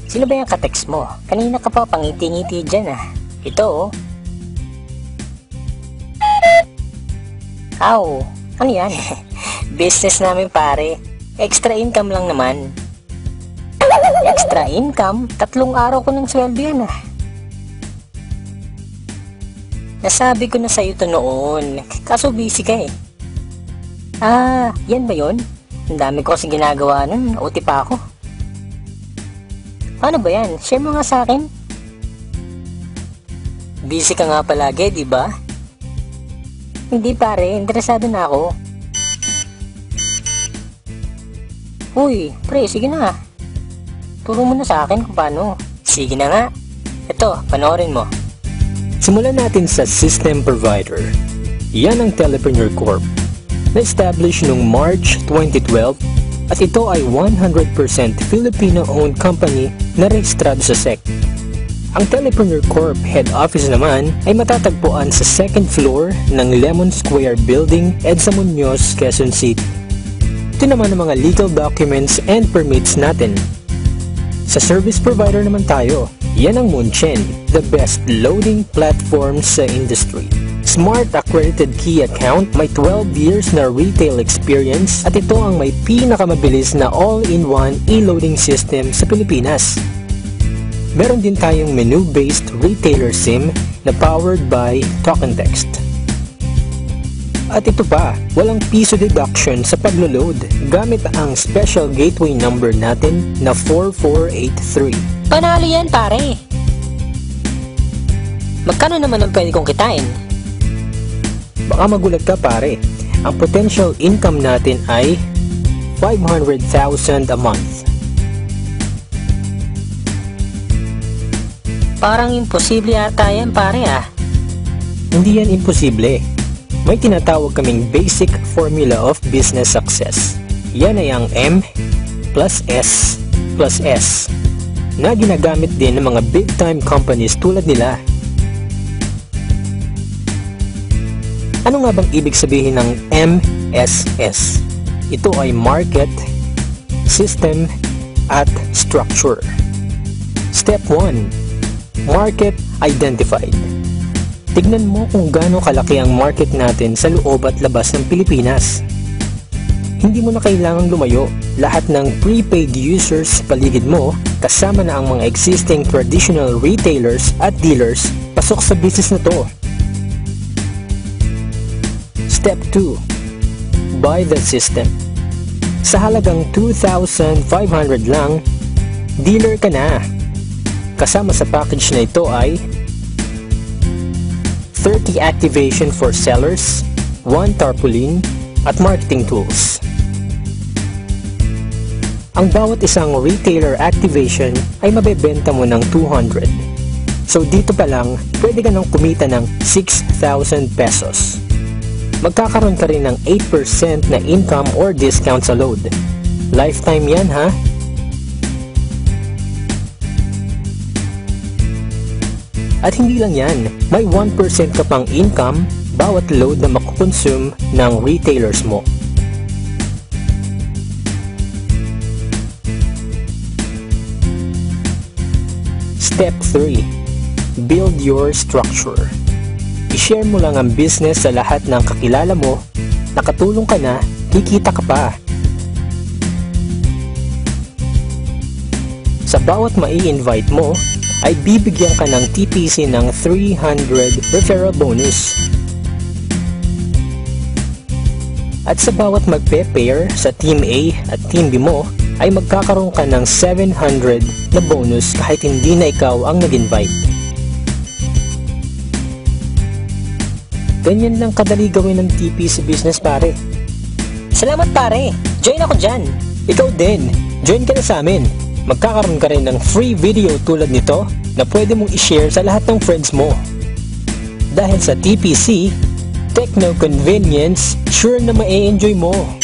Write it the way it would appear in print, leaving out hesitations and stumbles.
Sino ba yung ka-text mo? Kanina ka pa pangiti-ngiti dyan ah. Ito oh. Aw, ano yan? Business namin pare. Extra income lang naman. Extra income? 3 araw ko ng sweldo yan ah. Nasabi ko na sa'yo to noon. Kaso busy ka eh. Ah, yan ba yun? Ang dami ko kasi ginagawa nun. OT pa ako. Paano ba yan? Share mo nga sa akin. Busy ka nga palagi, di ba? Hindi pare, interesado na ako. Uy, pre, sige na. Turo mo na sa akin kung paano. Sige na nga. Ito, panoorin mo. Simulan natin sa system provider. Yan ang Telepreneur Corp. Na-establish noong March 2012 at ito ay 100% Filipino-owned company na rehistrado sa SEC. Ang Telepreneur Corp head office naman ay matatagpuan sa 2nd floor ng Lemon Square Building, EDSA Muñoz, Quezon City. Ito naman ang mga legal documents and permits natin. Sa service provider naman tayo. Yan ang Munchen, the best loading platform sa industry. Smart accredited key account, may 12 years na retail experience at ito ang may pinakamabilis na all-in-one e-loading system sa Pilipinas. Meron din tayong menu-based retailer SIM na powered by Talk and Text. At ito pa, walang piso deduction sa paglo-load gamit ang special gateway number natin na 4483. Panalo yan pare. Magkano naman ang pwede kong kitain? Baka magulat ka pare, ang potential income natin ay 500,000 a month. Parang imposible yata yan pare ah. Hindi yan imposible. May tinatawag kaming basic formula of business success. Yan ay ang M plus S plus S na ginagamit din ng mga big time companies tulad nila. Ano nga bang ibig sabihin ng MSS? Ito ay Market, System, at Structure. Step 1. Market Identified. Tignan mo kung gaano kalaki ang market natin sa loob at labas ng Pilipinas. Hindi mo na kailangang lumayo. Lahat ng prepaid users sa paligid mo, kasama na ang mga existing traditional retailers at dealers, pasok sa business na to. Step 2. Buy the system. Sa halagang 2,500 lang, dealer ka na. Kasama sa package na ito ay 30 activation for sellers, 1 tarpaulin, at marketing tools. Ang bawat isang retailer activation ay mabebenta mo ng 200. So dito pa lang, pwede ka nang kumita ng 6,000 pesos. Magkakaroon ka rin ng 8% na income or discount sa load. Lifetime yan ha? At hindi lang yan, may 1% ka pang income bawat load na makukonsume ng retailers mo. Step 3. Build your structure. I-share mo lang ang business sa lahat ng kakilala mo, nakatulong ka na, kikita ka pa. Sa bawat mai-invite mo, ay bibigyan ka ng TPC ng 300 referral bonus. At sa bawat magpe-pair sa Team A at Team B mo, ay magkakaroon ka ng 700 na bonus kahit hindi na ikaw ang nag-invite. Ganyan lang kadali gawin ng TPC business pare. Salamat pare, join ako dyan. Ikaw din, join ka na sa amin. Magkakaroon ka rin ng free video tulad nito na pwede mong i-share sa lahat ng friends mo. Dahil sa TPC, techno convenience, sure na ma-enjoy mo.